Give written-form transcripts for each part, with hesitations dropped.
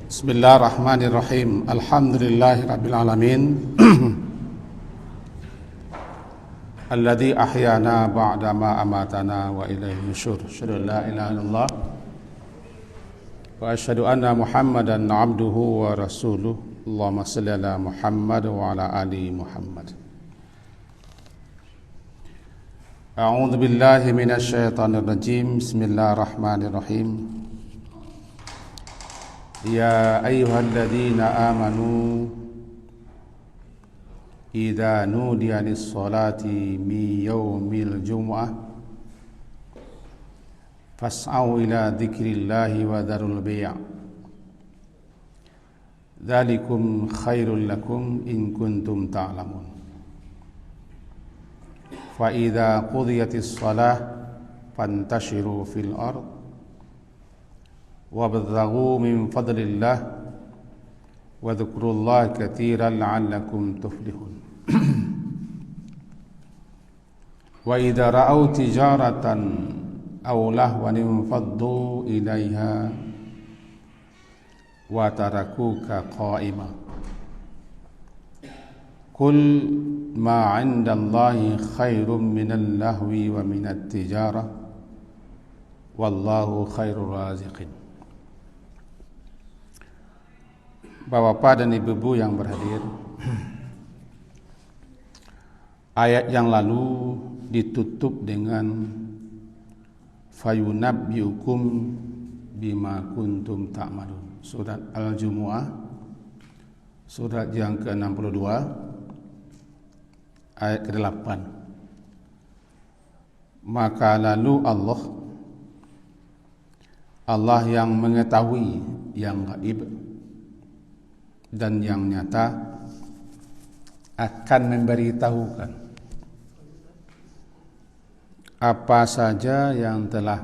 Bismillahirrahmanirrahim. Alhamdulillahirabbil alamin. Alladzi ahyana ba'da ma amatana wa ilaihi nusyur. Asyhadu an la ilaha illallah wa asyhadu anna Muhammadan 'abduhu wa rasuluh. Allahumma shalli ala Muhammad wa ala ali Muhammad. A'udzu billahi minasy syaithanir rajim. Bismillahirrahmanirrahim. Ya ayyuhalladzina amanu idza nudiya lis-salati min yaumil jumu'ah fas'au ila dzikrillahi wa dzarul bai'. Dzalikum khairul lakum in kuntum ta'lamun. Fa idza qudiyatis shalah fantashiru fil ardh wabtaghu min fadlillah wa dzkurullaha katsiran la'allakum tuflihun. Wa idza ra'aw tijaratan aw lahwan infaddu ilaiha wa tarakuka qa'ima. Qul ma 'indallahi khairum minal lahwi wa minat tijarah wallahu khairur raziqin. Bapak dan ibu-ibu yang berhadir, ayat yang lalu ditutup dengan fayunabbiukum bima kuntum ta'malun. Surat Al-Jumu'ah, surat yang ke-62, ayat ke-8. Maka lalu Allah yang mengetahui yang gaib dan yang nyata akan memberitahukan apa saja yang telah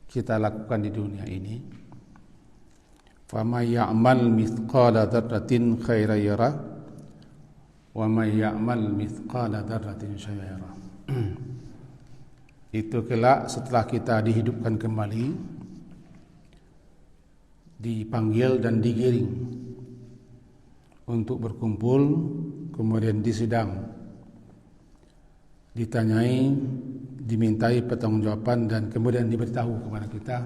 kita lakukan di dunia ini. Faman ya'mal mithqala dzarratin khairan yarah wa man ya'mal mithqala dzarratin syarran yarah. Itu kelak setelah kita dihidupkan kembali, dipanggil dan digiring untuk berkumpul, kemudian disidang, ditanyai, dimintai pertanggungjawaban, dan kemudian diberitahu kepada kita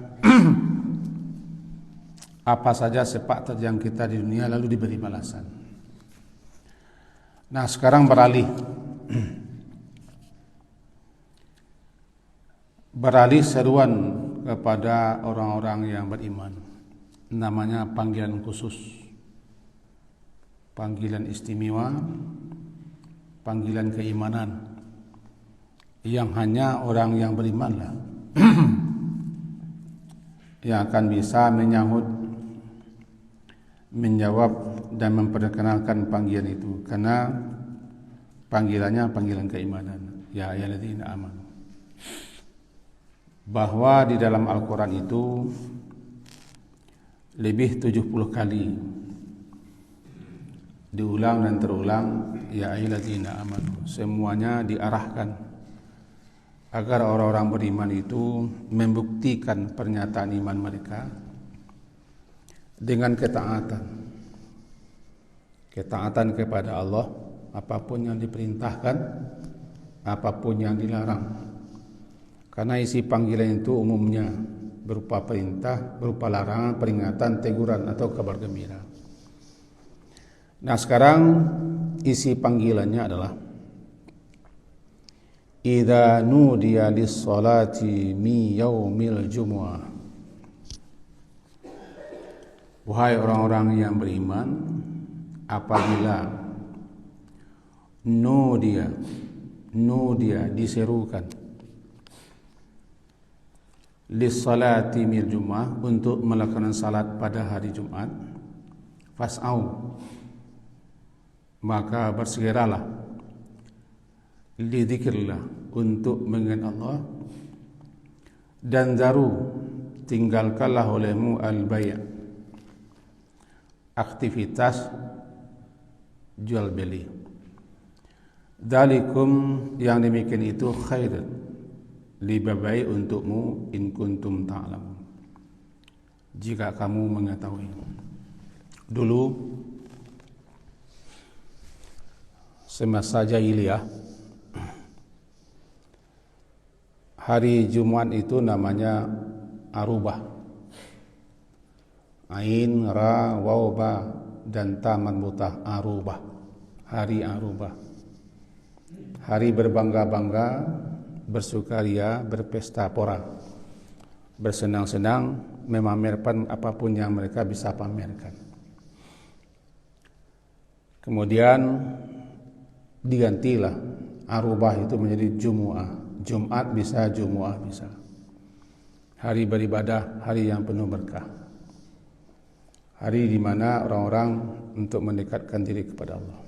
apa saja sepak terjang kita di dunia, lalu diberi balasan. Nah, sekarang beralih seruan kepada orang-orang yang beriman. Namanya panggilan khusus, panggilan istimewa, panggilan keimanan yang hanya orang yang berimanlah yang akan bisa menjawab dan memperkenalkan panggilan itu, karena panggilannya panggilan keimanan. Ya ayyuhalladzina amanu. Bahwa di dalam Al-Quran itu lebih 70 kali diulang dan terulang ya ayyuhalladzina amanu. Semuanya diarahkan agar orang-orang beriman itu membuktikan pernyataan iman mereka dengan ketaatan kepada Allah, apapun yang diperintahkan, apapun yang dilarang. Karena isi panggilan itu umumnya berupa perintah, berupa larangan, peringatan, teguran, atau kabar gembira. Nah, sekarang isi panggilannya adalah idza nudiya lis-salati min yaumil jumu'ah. Wahai orang-orang yang beriman, apabila nudiya diserukan lis-salati mil Jum'ah, untuk melakukan salat pada hari Jumat, fas'au, maka bersegeralah, li dzikrillah, untuk mengingat Allah, dan zaru, tinggalkanlah olehmu al-bai', aktivitas jual beli. Dzalikum, yang demikian itu khair, lebih baik untukmu in kuntum ta'lamun, jika kamu mengetahui. Dulu semasa jahiliyah, hari Jumat itu namanya Arubah. Ain, Ra, Waw, Ba dan Ta marbuthah, Arubah. Hari Arubah. Hari berbangga-bangga, bersukaria, berpesta pora, bersenang-senang, memamerkan apapun yang mereka bisa pamerkan. Kemudian digantilah Arubah itu menjadi Jumu'ah. Jumat bisa, Jumu'ah bisa. Hari beribadah, hari yang penuh berkah. Hari di mana orang-orang untuk mendekatkan diri kepada Allah.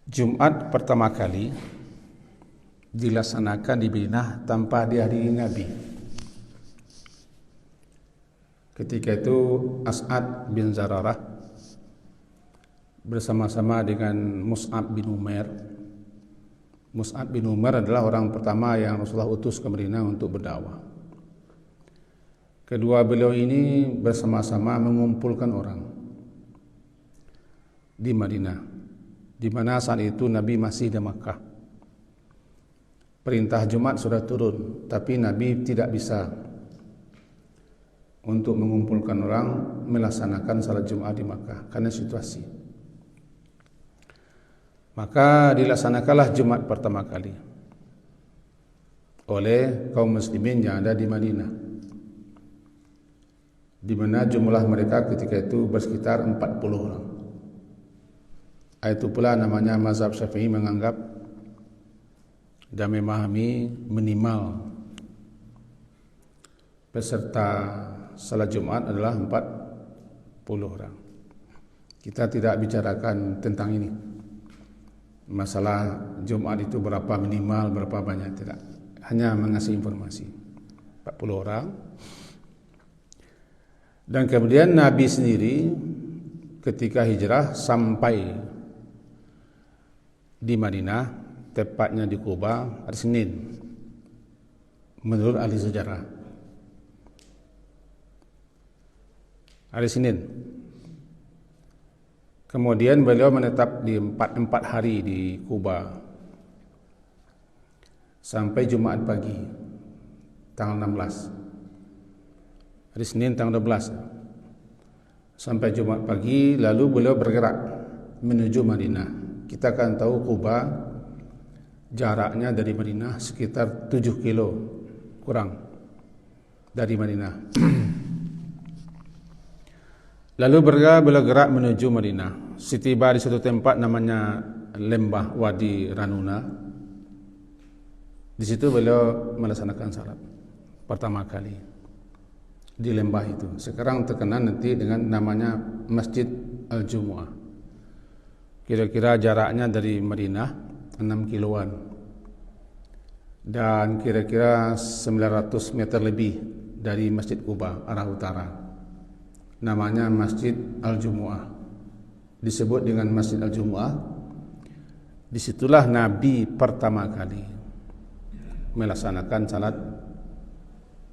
Jumat pertama kali dilaksanakan di Madinah tanpa dihadiri Nabi. Ketika itu As'ad bin Zararah bersama-sama dengan Mus'ab bin Umair. Mus'ab bin Umair adalah orang pertama yang Rasulullah utus ke Madinah untuk berdakwah. Kedua beliau ini bersama-sama mengumpulkan orang di Madinah, di mana saat itu Nabi masih di Makkah. Perintah Jumat sudah turun, tapi Nabi tidak bisa untuk mengumpulkan orang melaksanakan salat Jumat di Makkah karena situasi. Maka dilaksanakanlah Jumat pertama kali oleh kaum muslimin yang ada di Madinah, di mana jumlah mereka ketika itu bersekitar 40 orang. Itu pula namanya mazhab Syafi'i menganggap dan memahami minimal peserta salat Jumat adalah 40 orang. Kita tidak bicarakan tentang ini. Masalah Jumat itu berapa minimal, berapa banyak, tidak. Hanya mengasih informasi. 40 orang. Dan kemudian Nabi sendiri ketika hijrah sampai di Madinah, tepatnya di Kuba, hari Senin, menurut ahli sejarah. Hari Senin. Kemudian beliau menetap di empat hari di Kuba sampai Jumat pagi tanggal 16. Hari Senin tanggal 12 sampai Jumat pagi, lalu beliau bergerak menuju Madinah. Kita akan tahu Kuba jaraknya dari Madinah sekitar 7 kilo kurang dari Madinah. Lalu beliau gerak menuju Madinah. Setiba di satu tempat namanya Lembah Wadi Ranuna. Di situ beliau melaksanakan salat pertama kali di lembah itu. Sekarang terkenal nanti dengan namanya Masjid Al-Jumu'ah. Kira-kira jaraknya dari Madinah 6 kiloan dan kira-kira 900 meter lebih dari Masjid Kuba arah utara. Namanya Masjid Al-Jumu'ah. Disebut dengan Masjid Al-Jumu'ah. Disitulah Nabi pertama kali melaksanakan salat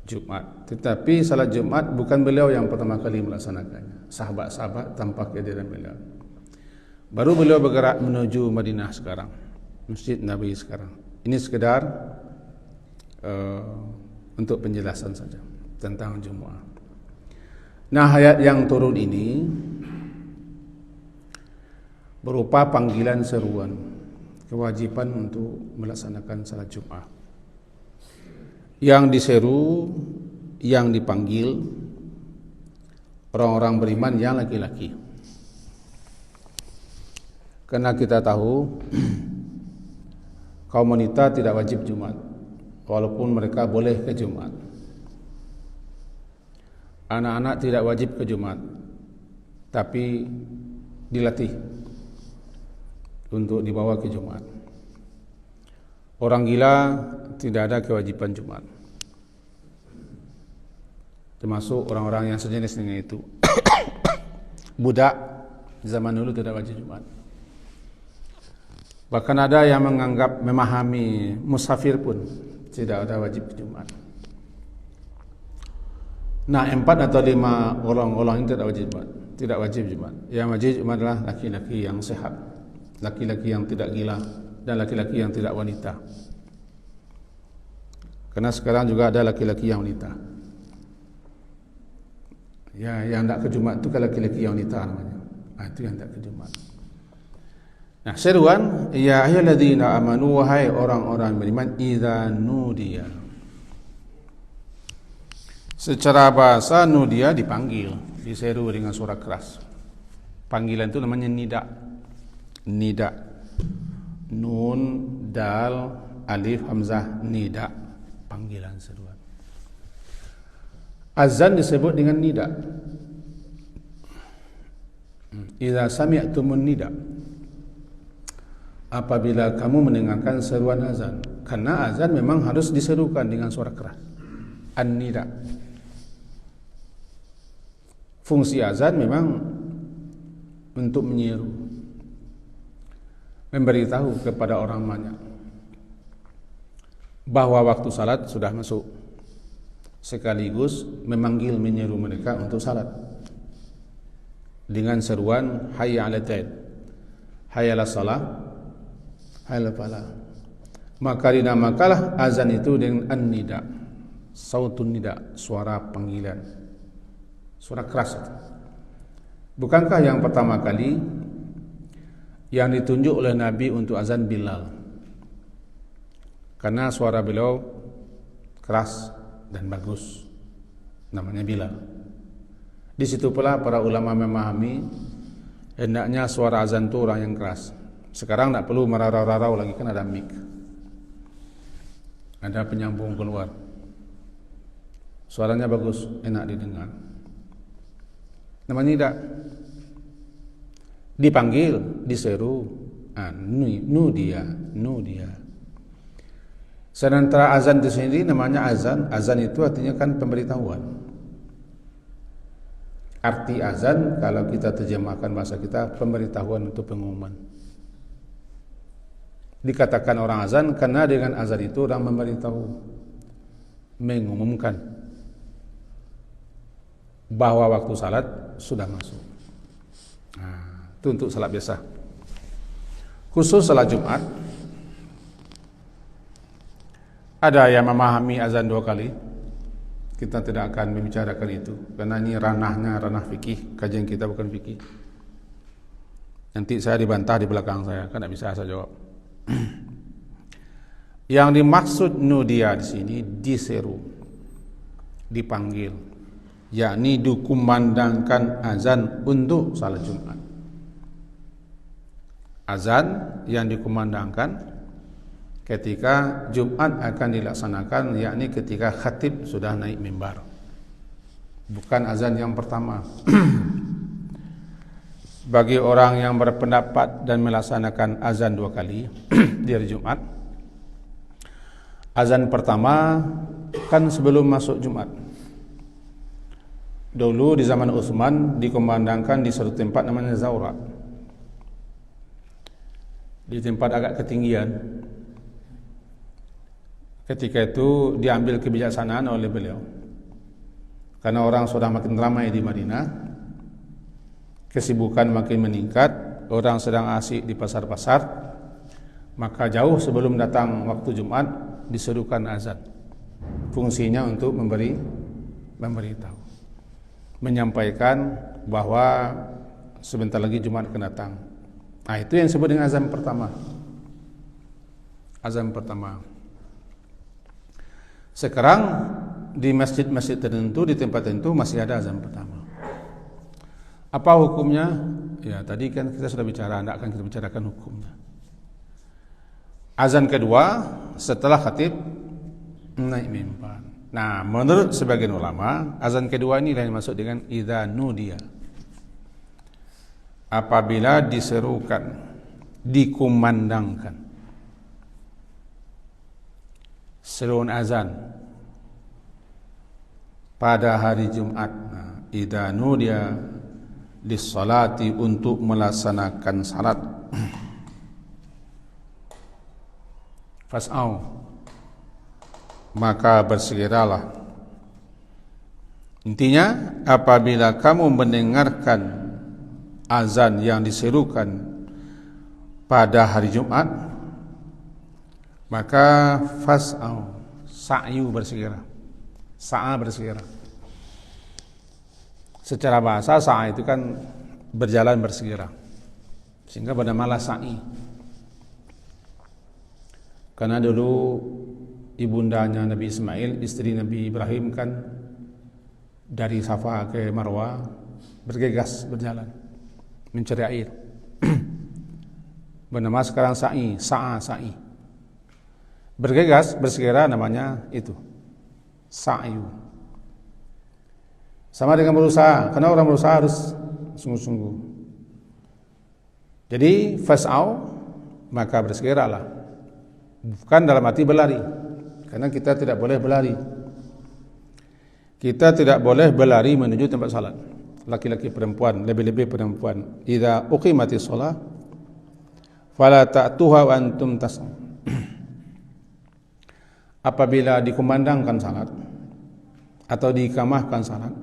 Jumat. Tetapi salat Jumat bukan beliau yang pertama kali melaksanakannya. Sahabat-sahabat tanpa kehadiran beliau. Baru beliau bergerak menuju Madinah sekarang, Masjid Nabi sekarang. Ini sekedar untuk penjelasan saja tentang Jumat. Nah, ayat yang turun ini berupa panggilan seruan, kewajiban untuk melaksanakan salat Jumat. Yang diseru, yang dipanggil orang-orang beriman yang laki-laki. Karena kita tahu kaum wanita tidak wajib Jumat, walaupun mereka boleh ke Jumat. Anak-anak tidak wajib ke Jumat, tapi dilatih untuk dibawa ke Jumat. Orang gila tidak ada kewajiban Jumat, termasuk orang-orang yang sejenis dengan itu. Budak zaman dulu tidak wajib Jumat. Bahkan ada yang menganggap memahami musafir pun tidak ada wajib Jumat. Nah, 4 atau 5 golong-golong ini tidak wajib Jumat. Tidak wajib Jumat. Yang wajib Jumat adalah laki-laki yang sehat, laki-laki yang tidak gila, dan laki-laki yang tidak wanita. Karena sekarang juga ada laki-laki yang wanita. Ya, yang tidak ke Jumat itu kan laki-laki yang wanita namanya. Nah, itu yang tidak ke Jumat. Nah, seruan, ya ayyuhalladzina amanu, wahai orang-orang beriman, idza nudiya. Secara bahasa nudiya dipanggil, diseru dengan suara keras. Panggilan itu namanya nida. Nida. Nun, dal, alif, hamzah, nida. Panggilan seruan. Azan disebut dengan nida. Idza sami'tumun nida. Apabila kamu mendengarkan seruan azan, karena azan memang harus diserukan dengan suara keras. An-nida. Fungsi azan memang untuk menyeru, memberitahu kepada orang banyak bahwa waktu salat sudah masuk, sekaligus memanggil, menyeru mereka untuk salat dengan seruan hayya 'alal falah, hayya 'alas shalah, hayya 'alal falah. Maka dinamakanlah azan itu dengan an-nida, sautun nida, suara panggilan, suara keras itu. Bukankah yang pertama kali yang ditunjuk oleh Nabi untuk azan Bilal? Karena suara beliau keras dan bagus, namanya Bilal. Di situ pula para ulama memahami hendaknya suara azan itu orang yang keras. Sekarang tak perlu merarau-rarau lagi, kan ada mic, ada penyambung keluar, suaranya bagus, enak didengar. Namanya tidak dipanggil, diseru, nudia. Sementara azan di sini namanya azan. Azan itu artinya kan pemberitahuan. Arti azan kalau kita terjemahkan bahasa kita, pemberitahuan untuk pengumuman. Dikatakan orang azan karena dengan azan itu orang memberitahu, mengumumkan bahwa waktu salat sudah masuk. Nah, itu untuk salat biasa. Khusus salat Jumat, ada yang memahami azan 2 kali. Kita tidak akan membicarakan itu karena ini ranahnya ranah fikih, kajian kita bukan fikih. Nanti saya dibantah di belakang saya, kan tidak bisa saya jawab. Yang dimaksud nudia di sini diseru, dipanggil, yakni dikumandangkan azan untuk salat Jumat. Azan yang dikumandangkan ketika Jumat akan dilaksanakan, yakni ketika khatib sudah naik mimbar, bukan azan yang pertama. Bagi orang yang berpendapat dan melaksanakan azan 2 kali di hari Jumat, azan pertama kan sebelum masuk Jumat. Dulu di zaman Utsman dikumandangkan di suatu tempat namanya Zaura, di tempat agak ketinggian. Ketika itu diambil kebijaksanaan oleh beliau, karena orang sudah makin ramai di Madinah, kesibukan makin meningkat, orang sedang asik di pasar-pasar, maka jauh sebelum datang waktu Jumat diserukan azan. Fungsinya untuk memberitahu, menyampaikan bahwa sebentar lagi Jumat akan datang. Nah, itu yang disebut dengan azan pertama. Azan pertama. Sekarang di masjid-masjid tertentu, di tempat tertentu masih ada azan pertama. Apa hukumnya? Ya, tadi kan kita sudah bicara, tidak akan kita bicarakan hukumnya. Azan kedua setelah khatib naik mimbar. Nah, menurut sebagian ulama, azan kedua ini yang dimaksud dengan idza nudiya. Apabila diserukan, dikumandangkan seruan azan pada hari Jumat, idza nudiya lis-salati, untuk melaksanakan salat, fas'au, maka bersegeralah, Intinya, apabila kamu mendengarkan azan yang diserukan pada hari Jumat, maka fas'au, sa'yu bersegera, sa'a bersegera. Secara bahasa sa'a itu kan berjalan bersegera, sehingga bernamalah sa'i. Karena dulu ibundanya Nabi Ismail, istri Nabi Ibrahim kan dari Safa ke Marwah bergegas berjalan mencari air. Bernama sekarang sa'i, sa'a, sa'i. Bergegas, bersegera namanya itu sa'yu. Sama dengan berusaha, karena orang berusaha harus sungguh-sungguh. Jadi fas'au, maka bersegeralah. Bukan dalam arti berlari, karena kita tidak boleh berlari. Kita tidak boleh berlari menuju tempat salat. Laki-laki, perempuan, lebih-lebih perempuan. Idza uqimatis shalah fala ta'tuha wa antum tas'un. Apabila dikumandangkan salat atau diiqamahkan salat,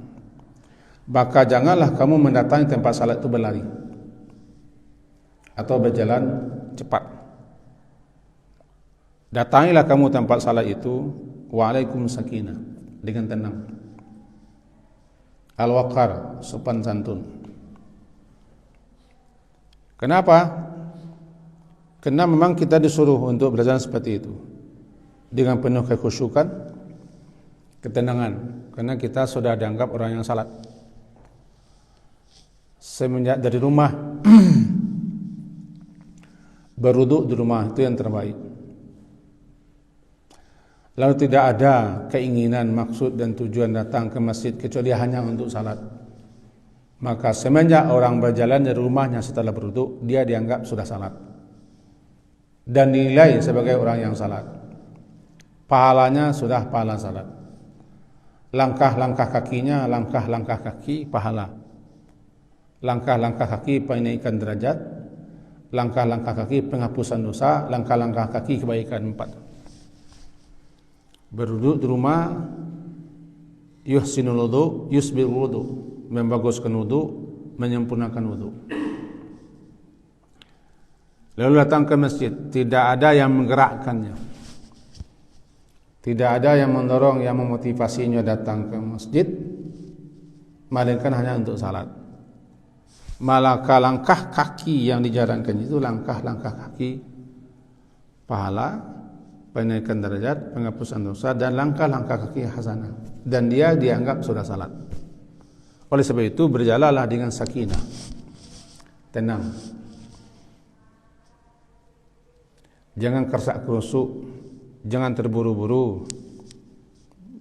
maka janganlah kamu mendatangi tempat salat itu berlari atau berjalan cepat. Datangilah kamu tempat salat itu wa'alaikum sakinah, dengan tenang, al-waqar, sopan santun. Kenapa? Karena memang kita disuruh untuk berjalan seperti itu, dengan penuh kekhusyukan, ketenangan, karena kita sudah dianggap orang yang salat. Semenjak dari rumah berwudu di rumah itu yang terbaik. Lalu tidak ada keinginan, maksud dan tujuan datang ke masjid kecuali hanya untuk salat. Maka semenjak orang berjalan dari rumahnya setelah berwudu, dia dianggap sudah salat dan dinilai sebagai orang yang salat. Pahalanya sudah pahala salat. Langkah-langkah kakinya, langkah-langkah kaki pahala. Langkah-langkah kaki penaikan derajat, langkah-langkah kaki penghapusan dosa, langkah-langkah kaki kebaikan 4. Berwudu di rumah, yuhsinul wudu, yusbil wudu, membaguskan wudu, menyempurnakan wudu. Lalu datang ke masjid, tidak ada yang menggerakkannya, tidak ada yang mendorong, yang memotivasinya datang ke masjid, melainkan hanya untuk salat. Malah langkah kaki yang dijalankan itu langkah-langkah kaki pahala, penaikan derajat, penghapusan dosa, dan langkah-langkah kaki hasanah, dan dia dianggap sudah salat. Oleh sebab itu berjalanlah dengan sakinah, tenang, jangan kersak-kerusuk, jangan terburu-buru,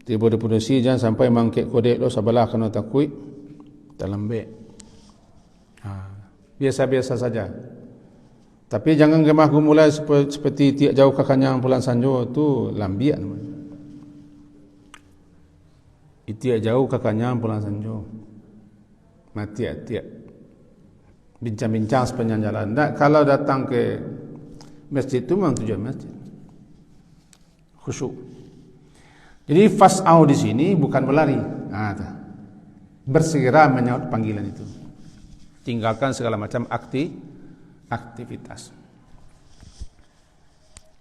tiba-tiba jangan sampai mangkek kodek lo sebelah kena takui terlembek. Biasa-biasa saja. Tapi jangan gemah gumulai seperti tiak jauh kakanya pulang sanjo, tu lambian. Tiak jauh kakanya pulang sanjo, mati tiak bincang-bincang sepanjang jalan. Nah, kalau datang ke masjid itu memang tujuan masjid, khusyuk. Jadi fas'au di sini bukan berlari, bersegera menyahut panggilan itu. Tinggalkan segala macam aktivitas.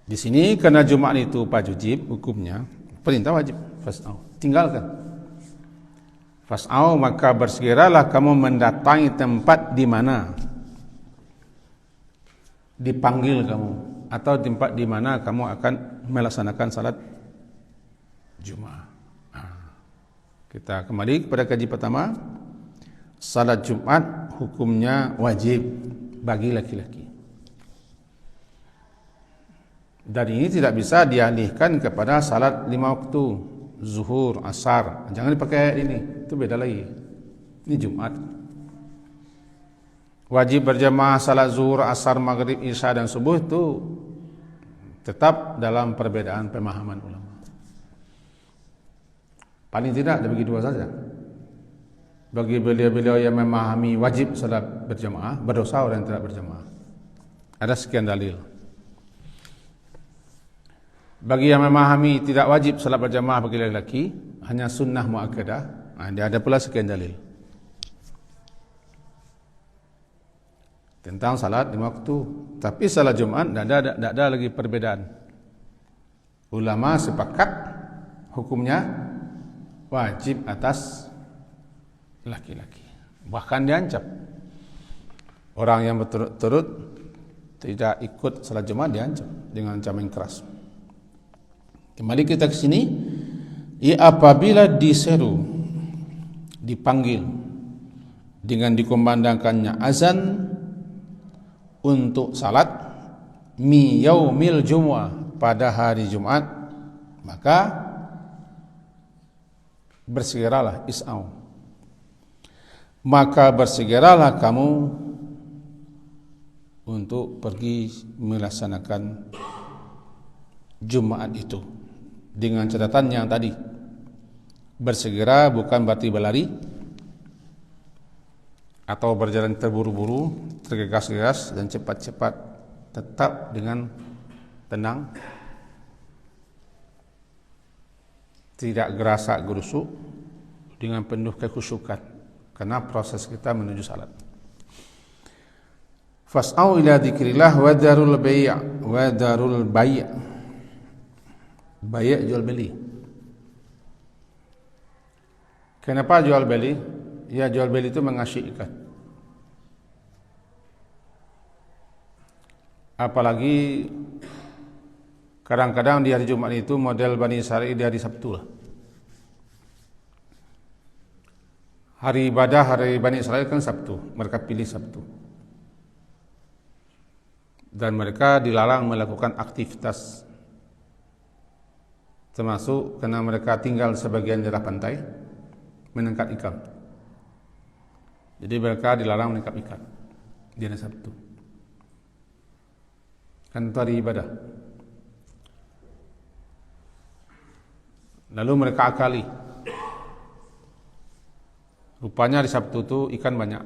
Di sini karena Jumat itu wajib hukumnya, perintah wajib fas'au, tinggalkan. Fas'au, maka bersegeralah kamu mendatangi tempat di mana dipanggil kamu, atau tempat di mana kamu akan melaksanakan salat Jumat. Kita kembali kepada kaji pertama. Salat Jumat hukumnya wajib bagi laki-laki, dan ini tidak bisa dialihkan kepada salat 5 waktu, zuhur, asar. Jangan dipakai ayat ini, itu beda lagi. Ini Jumat. Wajib berjamaah salat zuhur, asar, maghrib, isya dan subuh itu tetap dalam perbedaan pemahaman ulama. Paling tidak ada bagi dua saja. Bagi beliau-beliau yang memahami wajib salat berjamaah, berdosa orang yang tidak berjamaah. Ada sekian dalil. Bagi yang memahami tidak wajib salat berjamaah bagi lelaki, hanya sunnah muakkadah, Dia ada pula sekian dalil tentang salat 5 waktu. Tapi salat Jumat tidak ada lagi perbedaan. Ulama sepakat hukumnya wajib atas laki-laki. Bahkan diancam. Orang yang berturut-turut tidak ikut salat Jumat diancam dengan ancaman keras. Kembali kita ke sini. Apabila diseru, dipanggil dengan dikumandangkannya azan untuk salat mi yaumil jumu'ah, pada hari Jumat, maka bersegeralah is'au. Maka bersegeralah kamu untuk pergi melaksanakan Jumat itu. Dengan catatan yang tadi, bersegera bukan berarti berlari atau berjalan terburu-buru, tergegas-gegas dan cepat-cepat. Tetap dengan tenang, tidak gerasak-gerusuk, dengan penuh kekhusyukan, karena proses kita menuju salat. Fas'au ila dzikrillah wa darul bai', wa darul bai'. Bai' jual beli. Kenapa jual beli? Ya, jual beli itu mengasyikkan. Apalagi kadang-kadang di hari Jumat itu model Bani Israil di hari Sabtu lah. Hari ibadah hari Bani Israil kan Sabtu, mereka pilih Sabtu. Dan mereka dilarang melakukan aktivitas, termasuk karena mereka tinggal sebagian daerah pantai, menangkap ikan. Jadi mereka dilarang menangkap ikan di hari Sabtu. Kan itu hari ibadah. Lalu mereka akali. Rupanya di Sabtu itu ikan banyak.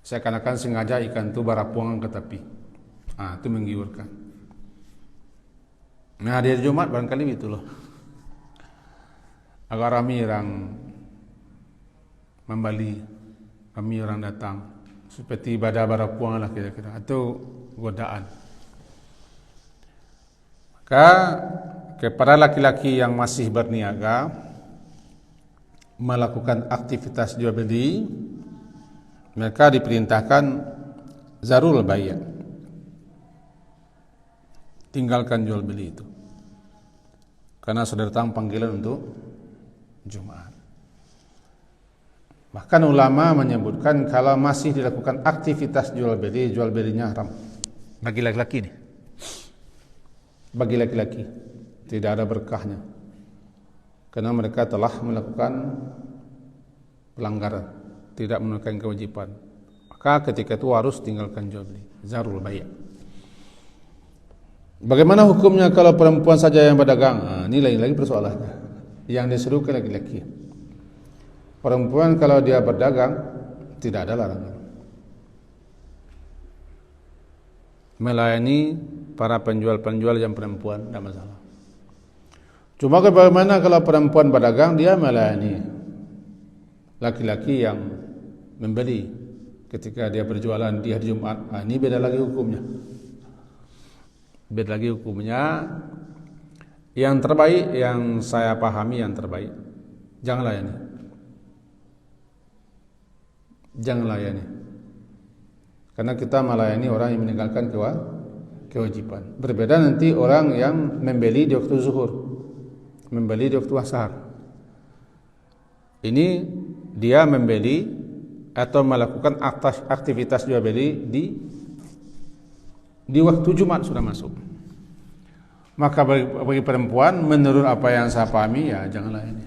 Seakan-akan sengaja ikan itu barapuangan ke tepi. Itu menggiurkan. Nah, di hari Jumat barangkali itu loh. Agak ramai orang membeli, ramai orang datang. Seperti ibadah barapuangan lah kira-kira. Atau godaan. Maka kepada laki-laki yang masih berniaga melakukan aktivitas jual beli, mereka diperintahkan zarul bai', tinggalkan jual beli itu, karena sudah datang panggilan untuk Jumat. Bahkan ulama menyebutkan kalau masih dilakukan aktivitas jual belinya haram bagi laki-laki nih. Bagi laki-laki tidak ada berkahnya, karena mereka telah melakukan pelanggaran, tidak menunaikan kewajiban. Maka ketika itu harus tinggalkan jual beli, zarul bai'. Bagaimana hukumnya kalau perempuan saja yang berdagang? Ini lagi persoalannya. Yang diserukan laki-laki. Perempuan kalau dia berdagang tidak ada larangan. Melayani para penjual-penjual yang perempuan tidak masalah. Cuma bagaimana kalau perempuan berdagang, dia melayani laki-laki yang membeli ketika dia berjualan di hari Jumat. Ini beda lagi hukumnya. Beda lagi hukumnya. Yang terbaik, yang saya pahami yang terbaik, jangan layani. Jangan layani. Karena kita melayani orang yang meninggalkan kewajiban. Berbeda nanti orang yang membeli di waktu zuhur, membeli di waktu asar. Ini dia membeli atau melakukan aktivitas jual beli di waktu Jumat sudah masuk. Maka bagi perempuan, menurut apa yang saya pahami, ya janganlah ini.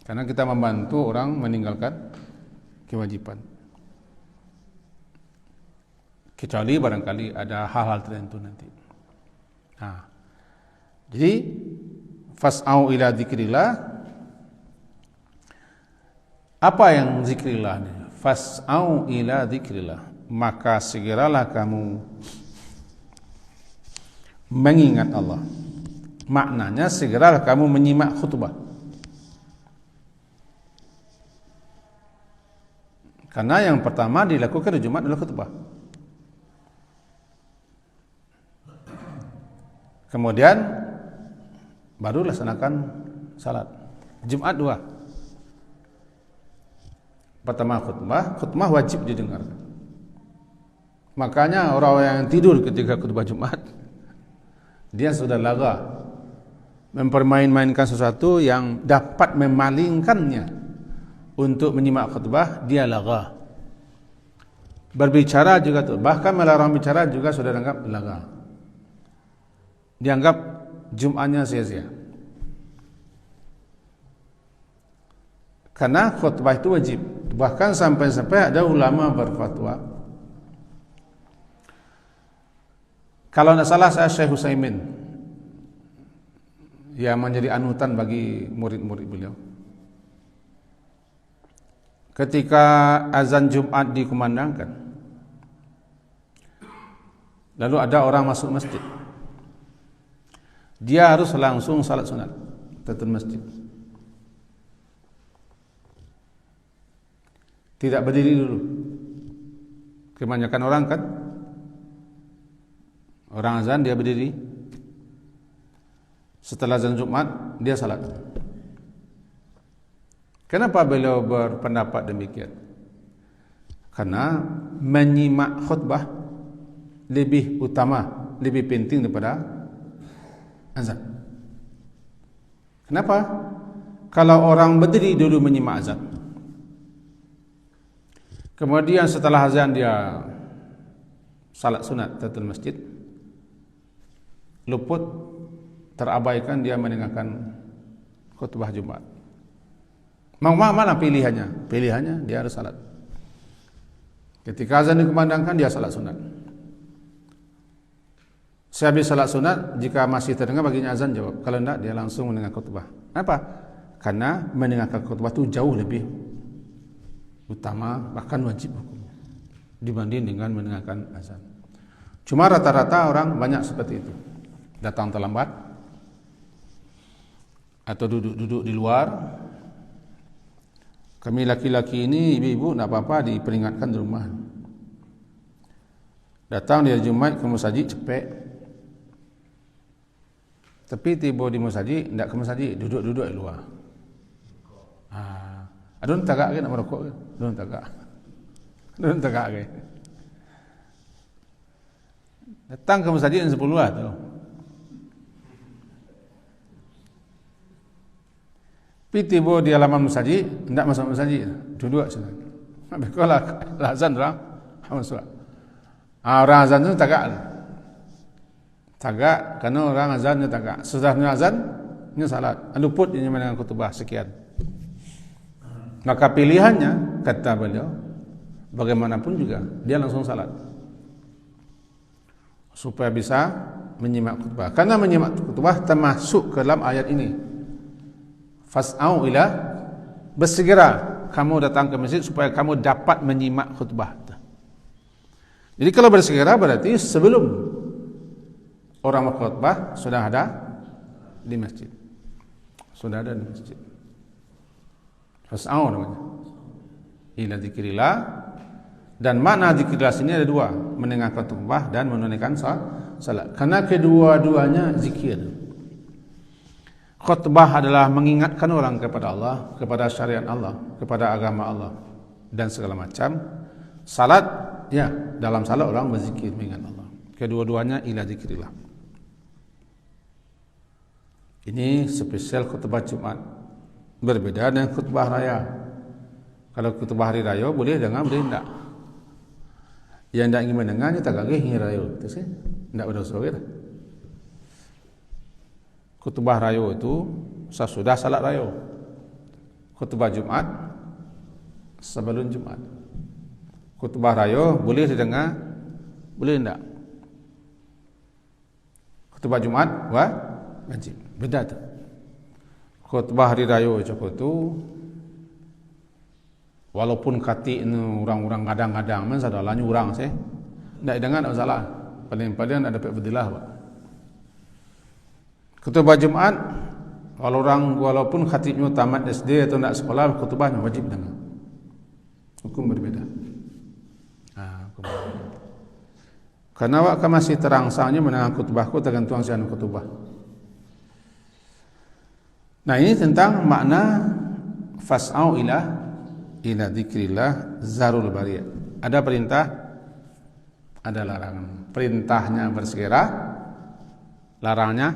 Karena kita membantu orang meninggalkan kewajiban. Kecuali barangkali ada hal-hal tertentu nanti. Jadi fas'au ila dzikrillah. Apa yang zikrillah ini? Fas'au ila dzikrillah. Maka segeralah kamu mengingat Allah. Maknanya segeralah kamu menyimak khutbah. Karena yang pertama dilakukan di Jumat adalah khutbah. Kemudian baru laksanakan salat. Jumat 2. Pertama khutbah wajib didengar. Makanya orang yang tidur ketika khutbah Jumat, dia sudah laga, mempermain-mainkan sesuatu yang dapat memalingkannya untuk menyimak khutbah, dia laga. Berbicara juga tu, bahkan melarang bicara juga sudah dianggap laga. Dianggap Jumatnya sia-sia. Karena khutbah itu wajib. Bahkan sampai-sampai ada ulama berfatwa, kalau tidak salah saya Syekh Utsaimin, yang menjadi anutan bagi murid-murid beliau, ketika azan Jumat dikumandangkan, lalu ada orang masuk masjid, dia harus langsung salat sunat tahiyatul masjid. Tidak berdiri dulu. Kebanyakan orang kan, orang azan dia berdiri. Setelah azan Jumat dia salat. Kenapa beliau berpendapat demikian? Karena menyimak khutbah lebih utama, lebih penting daripada azan. Kenapa? Kalau orang berdiri dulu menyimak azan, kemudian setelah azan dia salat sunat tahiyatul masjid, luput, terabaikan dia mendengarkan khutbah Jumat. Mana pilihannya? Pilihannya dia harus salat. Ketika azan dikumandangkan dia salat sunat. Sehabis salat sunat, jika masih terdengar baginya azan jawab. Kalau tidak, dia langsung mendengar khutbah. Kenapa? Karena mendengarkan khutbah itu jauh lebih utama, bahkan wajib hukumnya dibanding dengan mendengarkan azan. Cuma rata-rata orang banyak seperti itu, datang terlambat atau duduk di luar. Kami laki-laki ini, ibu-ibu, tidak apa-apa diperingatkan di rumah. Datang dia Jumat ke masjid cepet, tapi tiba di masjid tidak ke masjid, duduk-duduk di luar. Adun tagak ke nak merokok ke? Adun tagak ke? Datang ke masjid yang 10 lah tu. Pi tiba di halaman masjid, tidak masuk masjid, duduk sana. Habis kalau azan orang masuk. Orang azan tu tagak. Tagak kerana orang azan tu tagak. Sesudahnya azan, nya salat. Luput dia mendengar khutbah sekian. Maka pilihannya, kata beliau, bagaimanapun juga dia langsung salat supaya bisa menyimak khutbah. Karena menyimak khutbah termasuk ke dalam ayat ini. Fas'au ila, bersegera kamu datang ke masjid supaya kamu dapat menyimak khutbah. Jadi kalau bersegera berarti sebelum orang berkhutbah sudah ada di masjid. Sudah ada di masjid. Fas'au namanya. Ila dzikrillah, dan makna dzikrillah sini ada dua, mendengarkan khutbah dan menunaikan salat. Karena kedua-duanya zikir. Khutbah adalah mengingatkan orang kepada Allah, kepada syariat Allah, kepada agama Allah dan segala macam. Salat, ya, dalam salat orang berzikir mengingat Allah. Kedua-duanya ila dzikrillah. Ini spesial khutbah Jumat. Berbeda dengan khutbah raya. Kalau khutbah hari raya boleh dengar, boleh tidak. Yang tidak ingin mendengar ni tak gagih hari raya. Itu sih, tidak berdosa kita. Khutbah raya itu sesudah salat raya. Khutbah Jumat sebelum Jumat. Khutbah raya boleh didengar, boleh tidak. Khutbah Jumat wajib. Beda tu. Khutbah hari raya cakap tu, walaupun kati orang-orang kadang-kadang men sadalahnya orang sih, tidak dengar tak salah. Paling-paling ada dapat berdilah. Khutbah Jumat, walaupun khatibnya tamat SD atau tidak sekolah, khutbahnya wajib dengar. Hukum berbeda. Hukum berbeda. Karena awak masih terangsangnya menang khutbahku tergantung sian khutbah. Nah, ini tentang makna fas'au ila dzikrillah zarul bari'. Ada perintah, ada larangan. Perintahnya bersegera, larangnya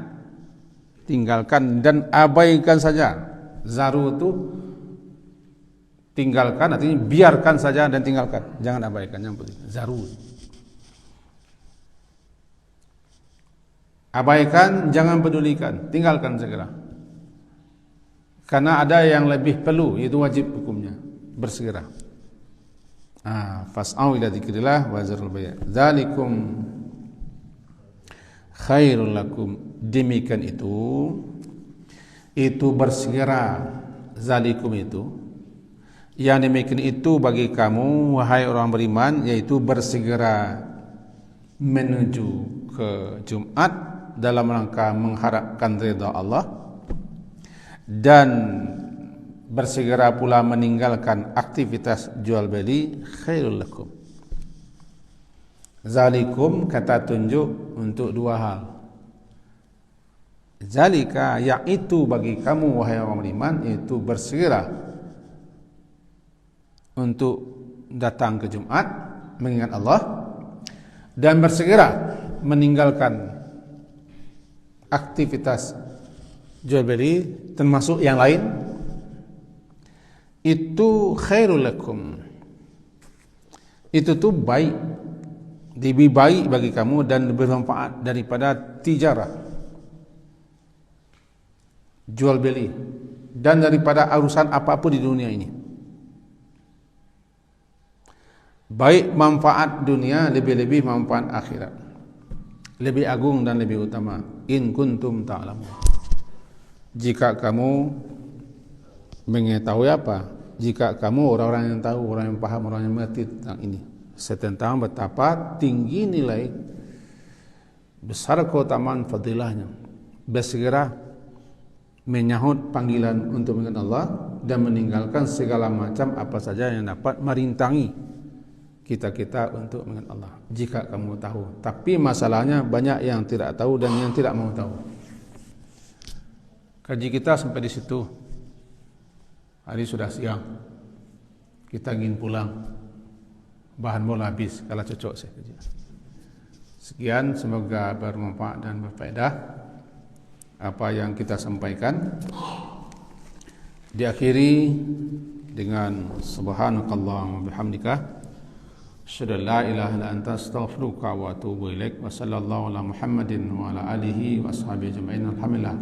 tinggalkan dan abaikan saja. Zaru itu tinggalkan, artinya biarkan saja dan tinggalkan. Jangan abaikan, yang penting. Zaru. Abaikan, jangan pedulikan, tinggalkan segera. Karena ada yang lebih perlu, itu wajib hukumnya, bersegera. Fas'au ila dzikrillah wa zarul bai'. Dzalikum khairul lakum. Demikian itu bersegera. Zalikum itu, yang demikian itu bagi kamu wahai orang beriman, yaitu bersegera menuju ke Jumat dalam rangka mengharapkan ridha Allah dan bersegera pula meninggalkan aktivitas jual beli. Khairul lakum. Zalikum kata tunjuk untuk dua hal. Zalika, yaitu bagi kamu wahai orang beriman, yaitu bersegera untuk datang ke Jumat mengingat Allah dan bersegera meninggalkan aktivitas jual beli termasuk yang lain. Itu khairul lakum. Itu tuh baik, lebih baik bagi kamu dan lebih bermanfaat daripada tijarah, jual beli, dan daripada urusan apapun di dunia ini. Baik manfaat dunia, lebih-lebih manfaat akhirat, lebih agung dan lebih utama. In kuntum ta'lamun. Jika kamu mengetahui apa? Jika kamu orang-orang yang tahu, orang yang paham, orang yang mengerti tentang ini, tentang betapa tinggi nilai, besar keutamaan fadilahnya, bersegera menyahut panggilan untuk mengingat Allah dan meninggalkan segala macam apa saja yang dapat merintangi kita untuk mengingat Allah. Jika kamu tahu, tapi masalahnya banyak yang tidak tahu dan yang tidak mau tahu. Kaji kita sampai di situ. Hari sudah siang. Kita ingin pulang. Bahan bola habis, kalau cocok saya kerja. Sekian, semoga bermanfaat dan berfaedah apa yang kita sampaikan. Diakhiri dengan subhanakallahumma bihamdika asyhadu an la ilaha illa anta astaghfiruka wa atubu ilaik. Wa sallallahu ala Muhammadin wa ala alihi wa ashabihi ajma'in. Alhamdulillah.